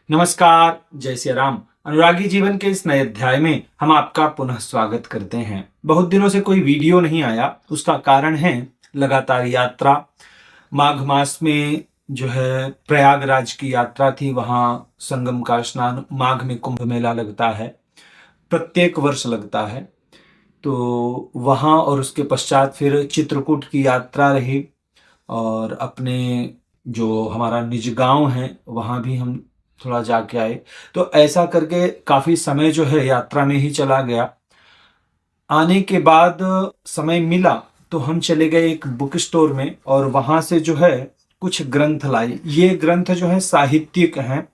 नमस्कार, जय श्री राम। अनुरागी जीवन के इस नए अध्याय में हम आपका पुनः स्वागत करते हैं। बहुत दिनों से कोई वीडियो नहीं आया, उसका कारण है लगातार यात्रा। माघ मास में जो है प्रयागराज की यात्रा थी, वहां संगम का स्नान, माघ में कुंभ मेला लगता है, प्रत्येक वर्ष लगता है। तो वहां और उसके पश्चात फिर चित्रकूट की यात्रा रही और अपने जो हमारा निज गांव है वहां भी हम थोड़ा जाके आए। तो ऐसा करके काफी समय जो है यात्रा में ही चला गया। आने के बाद समय मिला तो हम चले गए एक बुक स्टोर में और वहां से जो है कुछ ग्रंथ लाए। ये ग्रंथ जो है साहित्यिक हैं,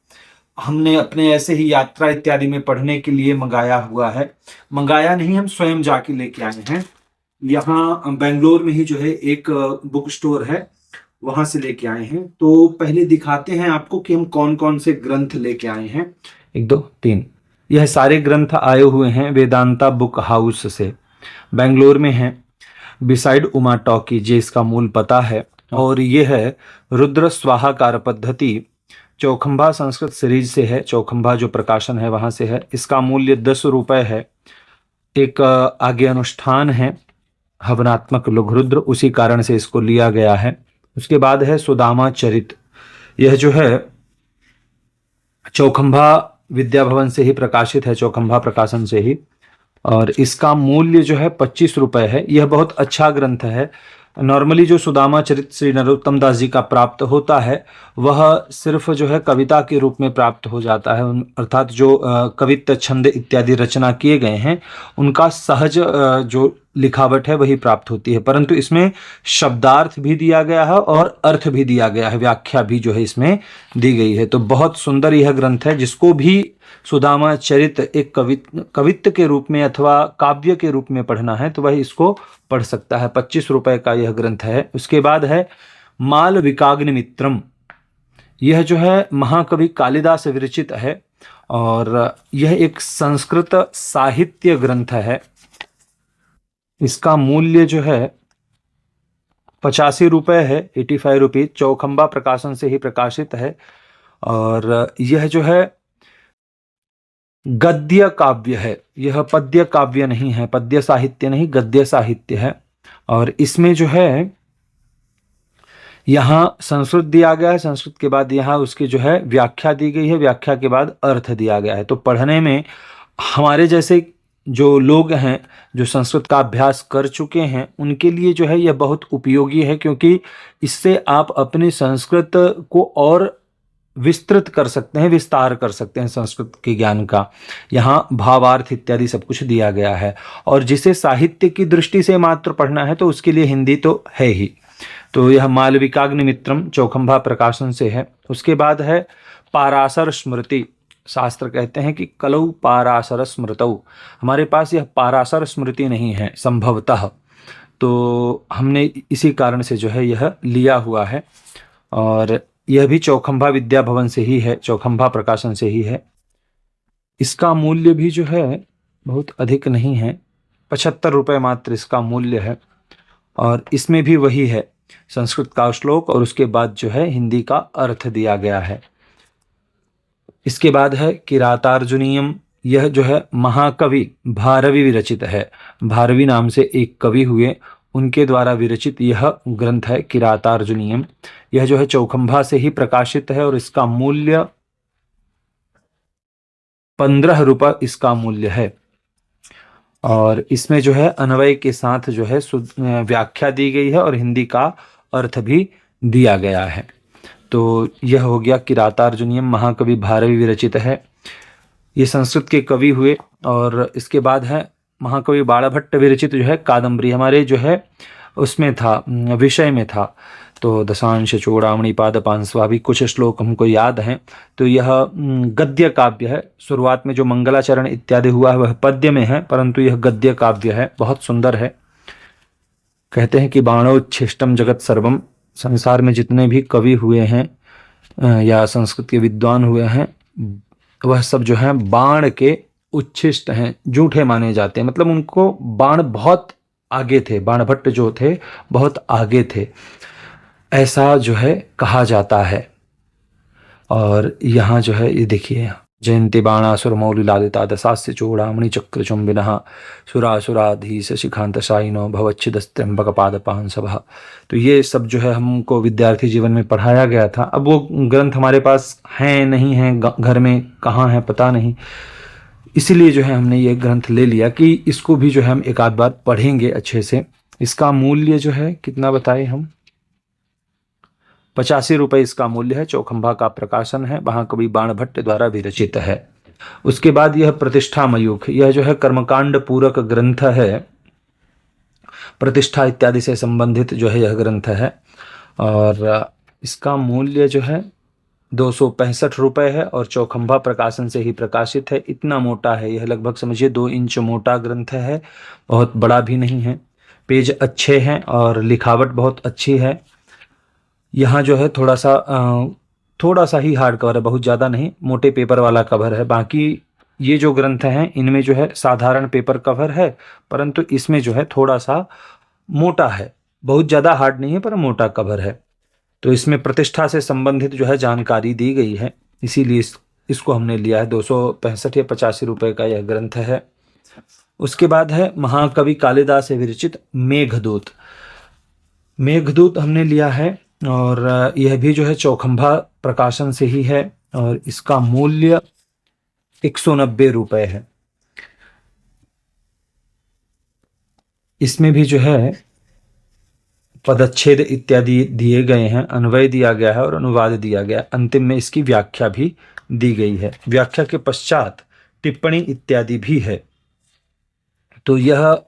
हमने अपने ऐसे ही यात्रा इत्यादि में पढ़ने के लिए मंगाया हुआ है। मंगाया नहीं, हम स्वयं जाके लेके आए हैं। यहाँ बेंगलोर में ही जो है एक बुक स्टोर है, वहां से लेके आए हैं। तो पहले दिखाते हैं आपको कि हम कौन कौन से ग्रंथ लेके आए हैं। एक दो तीन, यह सारे ग्रंथ आए हुए हैं वेदांता बुक हाउस से, बेंगलोर में है, बिसाइड उमा टॉकी, जे इसका मूल पता है। और ये है रुद्र स्वाहाकार पद्धति, चौखंबा संस्कृत सीरीज से है। चौखंबा जो प्रकाशन है वहां से है। इसका मूल्य 10 रुपए है। एक आगे अनुष्ठान है हवनात्मक लघुरुद्र, उसी कारण से इसको लिया गया है। उसके बाद है सुदामा चरित, यह जो है चौखंबा विद्या भवन से ही प्रकाशित है, चौखंबा प्रकाशन से ही। और इसका मूल्य जो है 25 रुपए है। यह बहुत अच्छा ग्रंथ है। नॉर्मली जो सुदामा चरित श्री नरोत्तम दास जी का प्राप्त होता है वह सिर्फ जो है कविता के रूप में प्राप्त हो जाता है, अर्थात जो कवित्त छंद इत्यादि रचना किए गए हैं उनका सहज जो लिखावट है वही प्राप्त होती है। परंतु इसमें शब्दार्थ भी दिया गया है और अर्थ भी दिया गया है, व्याख्या भी जो है इसमें दी गई है। तो बहुत सुंदर यह ग्रंथ है। जिसको भी सुदामा चरित एक कवित्त के रूप में अथवा काव्य के रूप में पढ़ना है तो वह इसको पढ़ सकता है। 25 रुपए का यह ग्रंथ है। उसके बाद है मालविकाग्निमित्रम, यह जो है महाकवि कालिदास विरचित है और यह एक संस्कृत साहित्य ग्रंथ है। इसका मूल्य जो है 85 रुपए है, 85 रुपीज। चौखंबा प्रकाशन से ही प्रकाशित है और यह जो है गद्य काव्य है, यह पद्य काव्य नहीं है, पद्य साहित्य नहीं, गद्य साहित्य है। और इसमें जो है यहाँ संस्कृत दिया गया है, संस्कृत के बाद यहाँ उसकी जो है व्याख्या दी गई है, व्याख्या के बाद अर्थ दिया गया है। तो पढ़ने में हमारे जैसे जो लोग हैं जो संस्कृत का अभ्यास कर चुके हैं उनके लिए जो है यह बहुत उपयोगी है, क्योंकि इससे आप अपने संस्कृत को और विस्तृत कर सकते हैं, विस्तार कर सकते हैं संस्कृत के ज्ञान का। यहाँ भावार्थ इत्यादि सब कुछ दिया गया है। और जिसे साहित्य की दृष्टि से मात्र पढ़ना है तो उसके लिए हिंदी तो है ही। तो यह मालविकाग्निमित्रम चौखंबा प्रकाशन से है। उसके बाद है पाराशर स्मृति। शास्त्र कहते हैं कि कलौ पाराशर स्मृतौ, हमारे पास यह पाराशर स्मृति नहीं है संभवतः, तो हमने इसी कारण से जो है यह लिया हुआ है। और यह भी चौखंबा विद्या भवन से ही है, चौखंबा प्रकाशन से ही है। इसका मूल्य भी जो है बहुत अधिक नहीं है, 75 रुपए मात्र इसका मूल्य है। और इसमें भी वही है, संस्कृत का श्लोक और उसके बाद जो है हिंदी का अर्थ दिया गया है। इसके बाद है किरातार्जुनीयम, यह जो है महाकवि भारवी विरचित है। भारवी नाम से एक कवि हुए, उनके द्वारा विरचित यह ग्रंथ है किरातार्जुनीयम। यह जो है चौखंबा से ही प्रकाशित है और इसका मूल्य 15 रुपए इसका मूल्य है। और इसमें जो है अन्वय के साथ जो है व्याख्या दी गई है और हिंदी का अर्थ भी दिया गया है। तो यह हो गया किरातार्जुनीयम, महाकवि भारवी विरचित है। ये संस्कृत के कवि हुए। और इसके बाद है महाकवि बाणभट्ट विरचित जो है कादम्बरी, हमारे जो है उसमें था, विषय में था। तो दशांश चूड़ामणि पाद पांसवा भी कुछ श्लोक हमको याद हैं। तो यह गद्य काव्य है। शुरुआत में जो मंगलाचरण इत्यादि हुआ है वह पद्य में है, परंतु यह गद्य काव्य है, बहुत सुंदर है। कहते हैं कि बाणोच्छिष्टम जगत सर्वम, संसार में जितने भी कवि हुए हैं या संस्कृत के विद्वान हुए हैं वह सब जो है बाण के उच्छिष्ट हैं, जूठे माने जाते हैं। मतलब उनको बाण बहुत आगे थे, बाणभट्ट जो थे बहुत आगे थे, ऐसा जो है कहा जाता है। और यहाँ जो है ये देखिए, जयंती बाणासुर मौलि लालिता दशास्य चूड़ामणि चक्र चुंबिनः सुरासुराधीश शिखांत शायिनो भवच्छिदस्त्रंबक पादपांसभः। तो ये सब जो है हमको विद्यार्थी जीवन में पढ़ाया गया था। अब वो ग्रंथ हमारे पास हैं नहीं हैं, घर में कहाँ है पता नहीं, इसीलिए जो है हमने ये ग्रंथ ले लिया कि इसको भी जो है हम एक आध बार पढ़ेंगे अच्छे से। इसका मूल्य जो है कितना बताए हम, 85 रुपये इसका मूल्य है। चौखंबा का प्रकाशन है, महाकवि बाणभट्ट द्वारा विरचित है। उसके बाद यह प्रतिष्ठा मयूख, यह जो है कर्मकांड पूरक ग्रंथ है, प्रतिष्ठा इत्यादि से संबंधित जो है यह ग्रंथ है। और इसका मूल्य जो है 265 रुपये है और चौखंबा प्रकाशन से ही प्रकाशित है। इतना मोटा है यह, लगभग समझिए 2 इंच मोटा ग्रंथ है, बहुत बड़ा भी नहीं है। पेज अच्छे हैं और लिखावट बहुत अच्छी है। यहाँ जो है थोड़ा सा ही हार्ड कवर है, बहुत ज़्यादा नहीं, मोटे पेपर वाला कवर है। बाकी ये जो ग्रंथ हैं इनमें जो है साधारण पेपर कवर है, परंतु इसमें जो है थोड़ा सा मोटा है, बहुत ज़्यादा हार्ड नहीं है पर मोटा कवर है। तो इसमें प्रतिष्ठा से संबंधित जो है जानकारी दी गई है, इसीलिए इसको हमने लिया है। 265 या 85 रुपये का यह ग्रंथ है। उसके बाद है महाकवि कालिदास से विरचित मेघदूत। मेघदूत हमने लिया है और यह भी जो है चौखंबा प्रकाशन से ही है और इसका मूल्य 190 रुपये है। इसमें भी जो है पदच्छेद इत्यादि दिए गए हैं, अन्वय दिया गया है और अनुवाद दिया गया है। अंतिम में इसकी व्याख्या भी दी गई है। व्याख्या के पश्चात टिप्पणी इत्यादि भी है। तो यह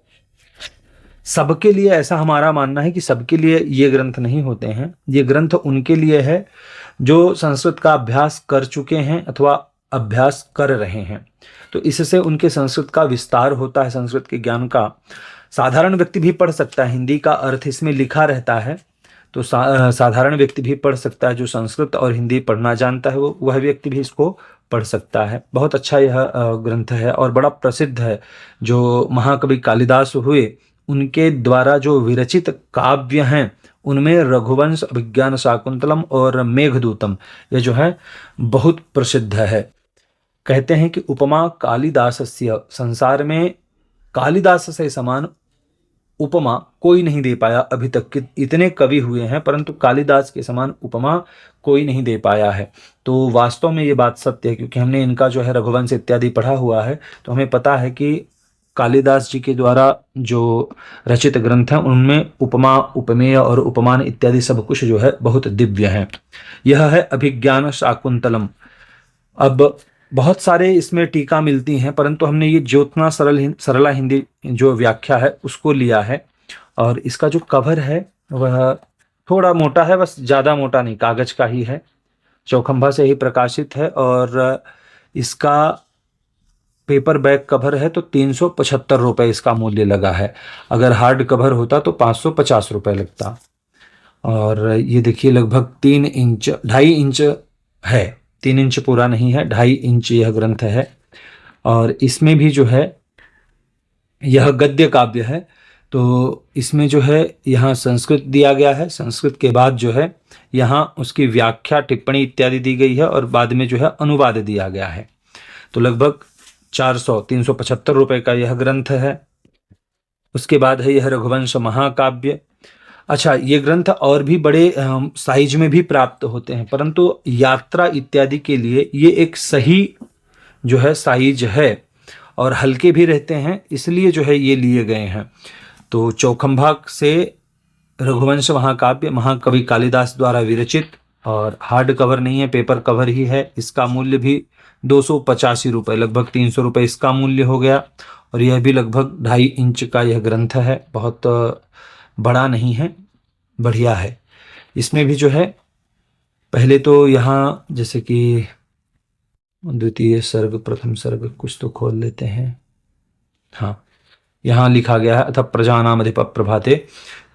सबके लिए, ऐसा हमारा मानना है कि सबके लिए ये ग्रंथ नहीं होते हैं। ये ग्रंथ उनके लिए है जो संस्कृत का अभ्यास कर चुके हैं अथवा अभ्यास कर रहे हैं। तो इससे उनके संस्कृत का विस्तार होता है, संस्कृत के ज्ञान का। साधारण व्यक्ति भी पढ़ सकता है, हिंदी का अर्थ इसमें लिखा रहता है, तो साधारण व्यक्ति भी पढ़ सकता है। जो संस्कृत और हिंदी पढ़ना जानता है वह व्यक्ति भी इसको पढ़ सकता है। बहुत अच्छा यह ग्रंथ है और बड़ा प्रसिद्ध है। जो महाकवि कालिदास हुए उनके द्वारा जो विरचित काव्य हैं उनमें रघुवंश, अभिज्ञान शाकुंतलम और मेघदूतम यह जो है बहुत प्रसिद्ध है। कहते हैं कि उपमा कालिदासस्य, संसार में कालिदास से समान उपमा कोई नहीं दे पाया अभी तक के। इतने कवि हुए हैं परंतु कालिदास के समान उपमा कोई नहीं दे पाया है। तो वास्तव में ये बात सत्य है, क्योंकि हमने इनका जो है रघुवंश इत्यादि पढ़ा हुआ है, तो हमें पता है कि कालिदास जी के द्वारा जो रचित ग्रंथ हैं उनमें उपमा, उपमेय और उपमान इत्यादि सब कुछ जो है बहुत दिव्य है। यह है अभिज्ञान शाकुंतलम। अब बहुत सारे इसमें टीका मिलती हैं, परंतु हमने ये ज्योत्ना सरला हिंदी जो व्याख्या है उसको लिया है। और इसका जो कवर है वह थोड़ा मोटा है, बस ज़्यादा मोटा नहीं, कागज का ही है, चौखंबा से ही प्रकाशित है। और इसका पेपर बैक कवर है तो 375 रुपये इसका मूल्य लगा है। अगर हार्ड कवर होता तो 550 रुपये लगता। और ये देखिए लगभग 3 इंच, 2.5 इंच है, 3 इंच पूरा नहीं है, 2.5 इंच यह ग्रंथ है। और इसमें भी जो है यह गद्य काव्य है, तो इसमें जो है यहाँ संस्कृत दिया गया है, संस्कृत के बाद जो है यहाँ उसकी व्याख्या, टिप्पणी इत्यादि दी गई है और बाद में जो है अनुवाद दिया गया है। तो लगभग 375 रुपये का यह ग्रंथ है। उसके बाद है यह रघुवंश महाकाव्य। अच्छा, ये ग्रंथ और भी बड़े साइज में भी प्राप्त होते हैं, परंतु यात्रा इत्यादि के लिए ये एक सही जो है साइज है और हल्के भी रहते हैं, इसलिए जो है ये लिए गए हैं। तो चौखंबा से रघुवंश महाकाव्य, महाकवि कालिदास द्वारा विरचित, और हार्ड कवर नहीं है, पेपर कवर ही है। इसका मूल्य भी 285 रुपये, लगभग 300 रुपये इसका मूल्य हो गया। और यह भी लगभग 2.5 इंच का यह ग्रंथ है, बहुत बड़ा नहीं है, बढ़िया है। इसमें भी जो है पहले तो यहाँ जैसे कि द्वितीय सर्ग, प्रथम सर्ग कुछ तो खोल लेते हैं। हाँ, यहाँ लिखा गया है अथ प्रजानाम अधिप प्रभाते,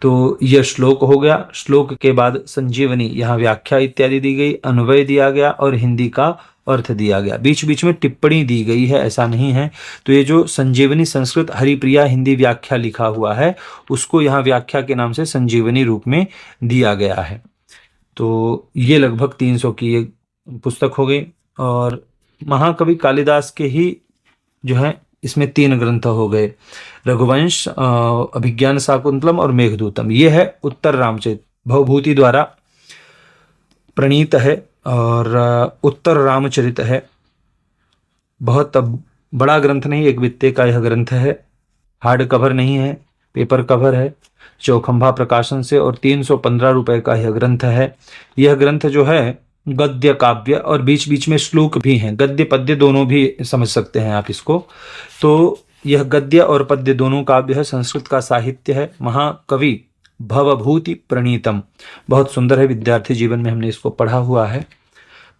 तो यह श्लोक हो गया। श्लोक के बाद संजीवनी, यहाँ व्याख्या इत्यादि दी गई, अन्वय दिया गया और हिंदी का अर्थ दिया गया। बीच बीच में टिप्पणी दी गई है, ऐसा नहीं है। तो ये जो संजीवनी संस्कृत हरिप्रिया हिंदी व्याख्या लिखा हुआ है उसको यहाँ व्याख्या के नाम से संजीवनी रूप में दिया गया है। तो ये लगभग 300 की पुस्तक हो गई। और महाकवि कालिदास के ही जो है इसमें 3 ग्रंथ हो गए, रघुवंश, अभिज्ञान शाकुंतलम और मेघदूतम। ये है उत्तर रामचरित, भवभूति द्वारा प्रणीत है और उत्तर रामचरित है। बहुत बड़ा ग्रंथ नहीं, एक बित्ते का यह ग्रंथ है, हार्ड कवर नहीं है, पेपर कवर है, चौखंभा प्रकाशन से, और 315 रुपए का यह ग्रंथ है। यह ग्रंथ जो है गद्य काव्य और बीच बीच में श्लोक भी हैं, गद्य पद्य दोनों भी समझ सकते हैं आप इसको। तो यह गद्य और पद्य दोनों काव्य है, संस्कृत का साहित्य है, महाकवि भवभूति प्रणीतम। बहुत सुंदर है, विद्यार्थी जीवन में हमने इसको पढ़ा हुआ है,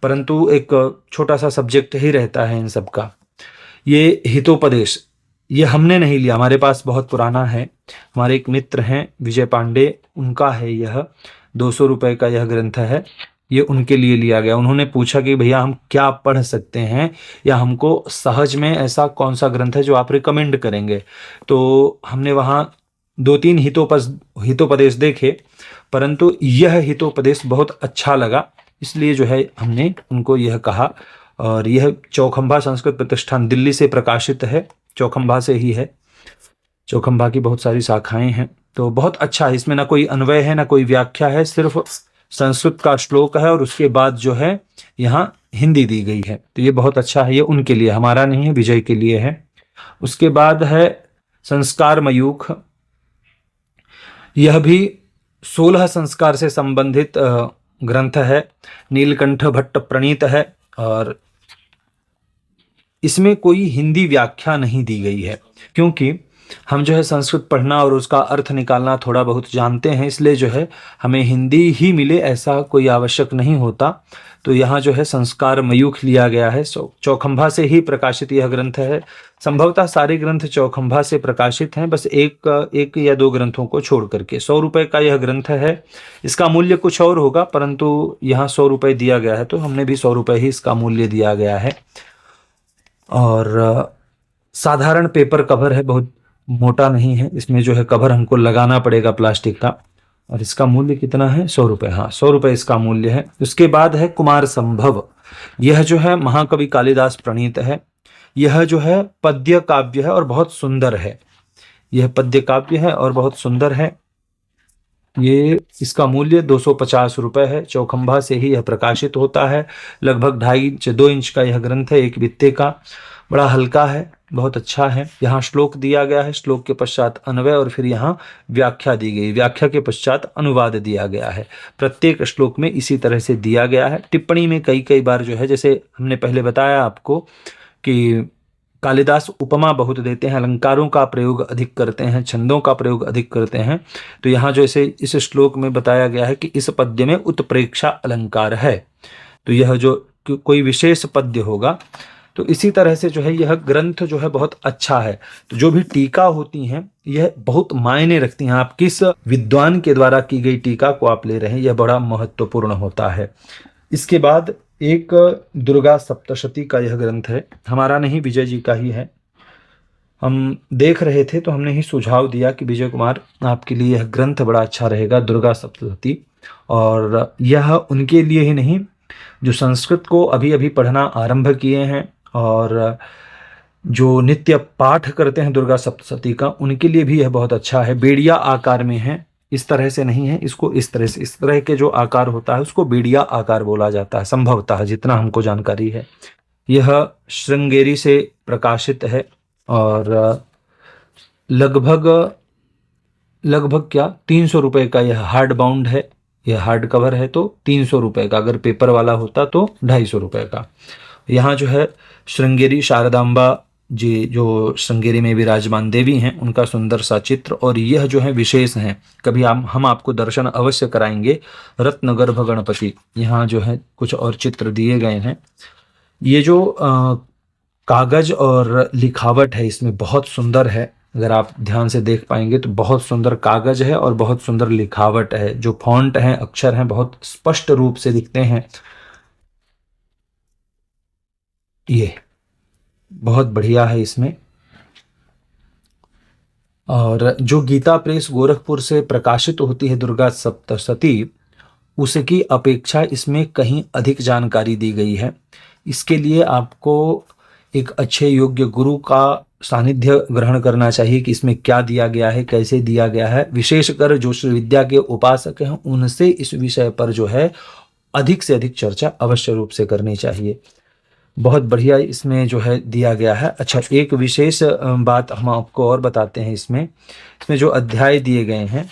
परंतु एक छोटा सा सब्जेक्ट ही रहता है इन सब का। ये हितोपदेश, ये हमने नहीं लिया, हमारे पास बहुत पुराना है, हमारे एक मित्र हैं विजय पांडे, उनका है यह, 200 रुपए का यह ग्रंथ है, ये उनके लिए लिया गया। उन्होंने पूछा कि भैया हम क्या पढ़ सकते हैं, या हमको सहज में ऐसा कौन सा ग्रंथ है जो आप रिकमेंड करेंगे। तो हमने वहाँ 2-3 हितोपदेश देखे, परंतु यह हितोपदेश बहुत अच्छा लगा, इसलिए जो है हमने उनको यह कहा। और यह चौखंभा संस्कृत प्रतिष्ठान दिल्ली से प्रकाशित है, चौखंभा से ही है, चौखंभा की बहुत सारी शाखाएं हैं। तो बहुत अच्छा है, इसमें ना कोई अन्वय है ना कोई व्याख्या है, सिर्फ संस्कृत का श्लोक है और उसके बाद जो है यहाँ हिंदी दी गई है। तो ये बहुत अच्छा है, ये उनके लिए, हमारा नहीं है, विजय के लिए है। उसके बाद है संस्कार मयूख, यह भी 16 संस्कार से संबंधित ग्रंथ है, नीलकंठ भट्ट प्रणीत है, और इसमें कोई हिंदी व्याख्या नहीं दी गई है, क्योंकि हम जो है संस्कृत पढ़ना और उसका अर्थ निकालना थोड़ा बहुत जानते हैं, इसलिए जो है हमें हिंदी ही मिले ऐसा कोई आवश्यक नहीं होता। तो यहाँ जो है संस्कार मयूख लिया गया है, चौखंभा से ही प्रकाशित यह ग्रंथ है। संभवतः सारे ग्रंथ चौखंभा से प्रकाशित हैं, बस एक या 2 ग्रंथों को छोड़ करके। 100 रुपए का यह ग्रंथ है, इसका मूल्य कुछ और होगा, परंतु यहाँ 100 रुपए दिया गया है, तो हमने भी 100 रुपए ही इसका मूल्य दिया गया है। और साधारण पेपर कवर है, बहुत मोटा नहीं है, इसमें जो है कवर हमको लगाना पड़ेगा प्लास्टिक का, और इसका मूल्य कितना है, 100 रुपए। हाँ, 100 रुपए इसका मूल्य है। उसके बाद है कुमार संभव, यह जो है महाकवि कालिदास प्रणीत है, यह जो है पद्य काव्य है और बहुत सुंदर है, यह पद्य काव्य है और बहुत सुंदर है। ये इसका मूल्य 250 रुपए है, चौखंभा से ही यह प्रकाशित होता है, लगभग 2.5 इंच का यह ग्रंथ है, एक बित्ते का, बड़ा हल्का है, बहुत अच्छा है। यहाँ श्लोक दिया गया है, श्लोक के पश्चात अन्वय और फिर यहाँ व्याख्या दी गई, व्याख्या के पश्चात अनुवाद दिया गया है। प्रत्येक श्लोक में इसी तरह से दिया गया है। टिप्पणी में कई बार जो है, जैसे हमने पहले बताया आपको कि कालिदास उपमा बहुत देते हैं, अलंकारों का प्रयोग अधिक करते हैं, छंदों का प्रयोग अधिक करते हैं। तो यहाँ जो इसे इस श्लोक में बताया गया है कि इस पद्य में उत्प्रेक्षा अलंकार है, तो यह जो कोई विशेष पद्य होगा। तो इसी तरह से जो है यह ग्रंथ जो है बहुत अच्छा है। तो जो भी टीका होती हैं यह बहुत मायने रखती हैं, आप किस विद्वान के द्वारा की गई टीका को आप ले रहे हैं, यह बड़ा महत्वपूर्ण होता है। इसके बाद एक दुर्गा सप्तशती का यह ग्रंथ है, हमारा नहीं, विजय जी का ही है। हम देख रहे थे तो हमने ही सुझाव दिया कि विजय कुमार आपके लिए यह ग्रंथ बड़ा अच्छा रहेगा, दुर्गा सप्तशती। और यह उनके लिए ही नहीं जो संस्कृत को अभी अभी पढ़ना आरंभ किए हैं और जो नित्य पाठ करते हैं दुर्गा सप्तशती का, उनके लिए भी यह बहुत अच्छा है। बेड़िया आकार में है, इस तरह से नहीं है, इसको इस तरह से, इस तरह के जो आकार होता है उसको बेड़िया आकार बोला जाता है, संभवतः जितना हमको जानकारी है। यह श्रृंगेरी से प्रकाशित है और लगभग क्या 300 रुपए का यह हार्ड बाउंड है, यह हार्ड कवर है, तो 300 रुपए का, अगर पेपर वाला होता तो 250 रुपए का। यहाँ जो है श्रृंगेरी शारदांबा जी जो श्रृंगेरी में विराजमान देवी हैं, उनका सुंदर सा चित्र, और यह जो है विशेष हैं, कभी हम आपको दर्शन अवश्य कराएंगे। रत्नगर्भ गणपति, यहाँ जो है कुछ और चित्र दिए गए हैं। ये जो कागज और लिखावट है इसमें बहुत सुंदर है, अगर आप ध्यान से देख पाएंगे तो बहुत सुंदर कागज है और बहुत सुंदर लिखावट है, जो फॉन्ट हैं, अक्षर हैं, बहुत स्पष्ट रूप से दिखते हैं। ये बहुत बढ़िया है इसमें। और जो गीता प्रेस गोरखपुर से प्रकाशित होती है दुर्गा सप्तशती, उसकी अपेक्षा इसमें कहीं अधिक जानकारी दी गई है। इसके लिए आपको एक अच्छे योग्य गुरु का सानिध्य ग्रहण करना चाहिए कि इसमें क्या दिया गया है, कैसे दिया गया है। विशेषकर जो श्री विद्या के उपासक हैं उनसे इस विषय पर जो है अधिक से अधिक चर्चा अवश्य रूप से करनी चाहिए। बहुत बढ़िया इसमें जो है दिया गया है। अच्छा, एक विशेष बात हम आपको और बताते हैं। इसमें जो अध्याय दिए गए हैं,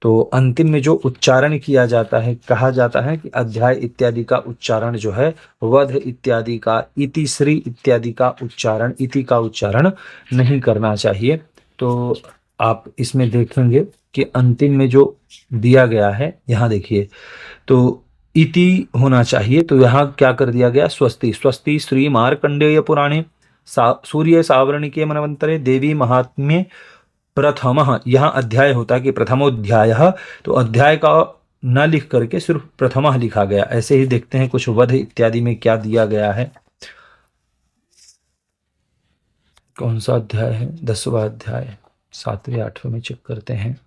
तो अंतिम में जो उच्चारण किया जाता है, कहा जाता है कि अध्याय इत्यादि का उच्चारण जो है वध इत्यादि का, इति श्री इत्यादि का उच्चारण, इति का उच्चारण नहीं करना चाहिए। तो आप इसमें देखेंगे कि अंतिम में जो दिया गया है, यहाँ देखिए, तो इति होना चाहिए। तो यहाँ क्या कर दिया गया, स्वस्ति। स्वस्ति श्री मार्कंडेय पुराणे सूर्य सावरणिके मनवंतरे देवी महात्म्ये प्रथम, यहाँ अध्याय होता है कि प्रथमोध्याय, तो अध्याय का न लिख करके सिर्फ प्रथम लिखा गया। ऐसे ही देखते हैं कुछ वध इत्यादि में क्या दिया गया है। कौन सा अध्याय है, 10वां अध्याय, 7वें 8वें में चेक करते हैं।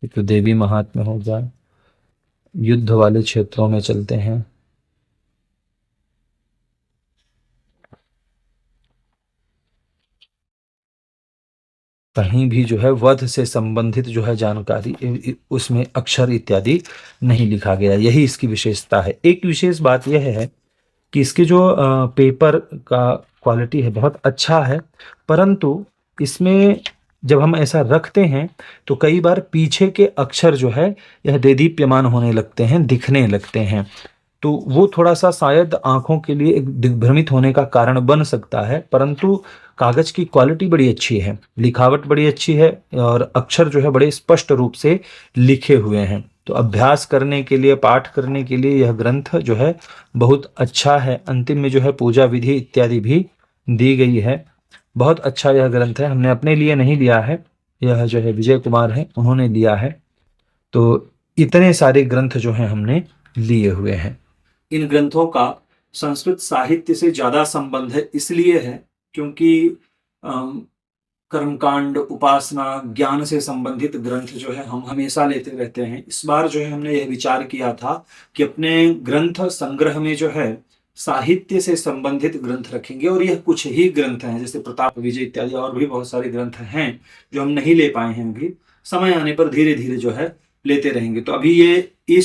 तो देवी महात्म्य हो जाए, युद्ध वाले क्षेत्रों में चलते हैं। कहीं भी जो है वध से संबंधित जो है जानकारी उसमें अक्षर इत्यादि नहीं लिखा गया। यही इसकी विशेषता है। एक विशेष बात यह है कि इसके जो पेपर का क्वालिटी है बहुत अच्छा है, परंतु इसमें जब हम ऐसा रखते हैं तो कई बार पीछे के अक्षर जो है यह देदीप्यमान होने लगते हैं, दिखने लगते हैं। तो वो थोड़ा सा शायद आंखों के लिए एक दिग्भ्रमित होने का कारण बन सकता है, परंतु कागज की क्वालिटी बड़ी अच्छी है, लिखावट बड़ी अच्छी है और अक्षर जो है बड़े स्पष्ट रूप से लिखे हुए हैं। तो अभ्यास करने के लिए, पाठ करने के लिए यह ग्रंथ जो है बहुत अच्छा है। अंतिम में जो है पूजा विधि इत्यादि भी दी गई है। बहुत अच्छा यह ग्रंथ है। हमने अपने लिए नहीं लिया है, यह जो है विजय कुमार है, उन्होंने लिया है। तो इतने सारे ग्रंथ जो हैं हमने लिए हुए हैं। इन ग्रंथों का संस्कृत साहित्य से ज्यादा संबंध है, इसलिए है क्योंकि कर्मकांड, उपासना, ज्ञान से संबंधित ग्रंथ जो है हम हमेशा लेते रहते हैं। इस बार जो है हमने यह विचार किया था कि अपने ग्रंथ संग्रह में जो है साहित्य से संबंधित ग्रंथ रखेंगे, और यह कुछ ही ग्रंथ हैं, जैसे प्रताप विजय इत्यादि और भी बहुत सारे ग्रंथ हैं जो हम नहीं ले पाए हैं। अभी समय आने पर धीरे धीरे जो है लेते रहेंगे। तो अभी ये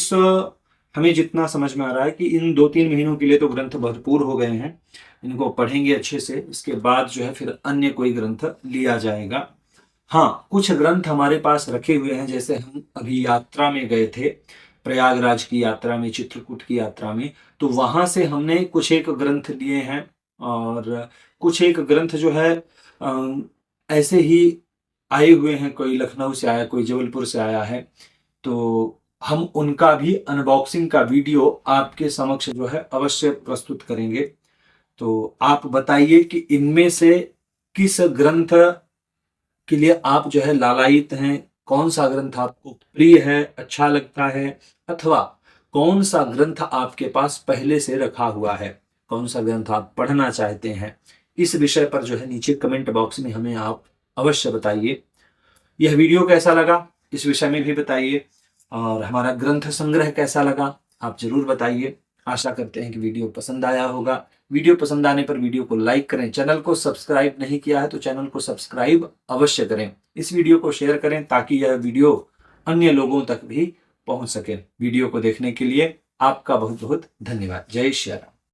हमें जितना समझ में आ रहा है कि इन 2-3 महीनों के लिए तो ग्रंथ भरपूर हो गए हैं, इनको पढ़ेंगे अच्छे से। इसके बाद जो है फिर अन्य कोई ग्रंथ लिया जाएगा। हाँ, कुछ ग्रंथ हमारे पास रखे हुए हैं, जैसे हम अभी यात्रा में गए थे, प्रयागराज की यात्रा में, चित्रकूट की यात्रा में, तो वहां से हमने कुछ एक ग्रंथ लिए हैं, और कुछ एक ग्रंथ जो है ऐसे ही आए हुए हैं। कोई लखनऊ से आया, कोई जबलपुर से आया है, तो हम उनका भी अनबॉक्सिंग का वीडियो आपके समक्ष जो है अवश्य प्रस्तुत करेंगे। तो आप बताइए कि इनमें से किस ग्रंथ के लिए आप जो है लालायित हैं, कौन सा ग्रंथ आपको प्रिय है, अच्छा लगता है, अथवा कौन सा ग्रंथ आपके पास पहले से रखा हुआ है, कौन सा ग्रंथ आप पढ़ना चाहते हैं। इस विषय पर जो है नीचे कमेंट बॉक्स में हमें आप अवश्य बताइए। यह वीडियो कैसा लगा इस विषय में भी बताइए, और हमारा ग्रंथ संग्रह कैसा लगा आप जरूर बताइए। आशा करते हैं कि वीडियो पसंद आया होगा। वीडियो पसंद आने पर वीडियो को लाइक करें। चैनल को सब्सक्राइब नहीं किया है तो चैनल को सब्सक्राइब अवश्य करें। इस वीडियो को शेयर करें ताकि यह वीडियो अन्य लोगों तक भी पहुंच सके। वीडियो को देखने के लिए आपका बहुत बहुत धन्यवाद। जय श्री राम।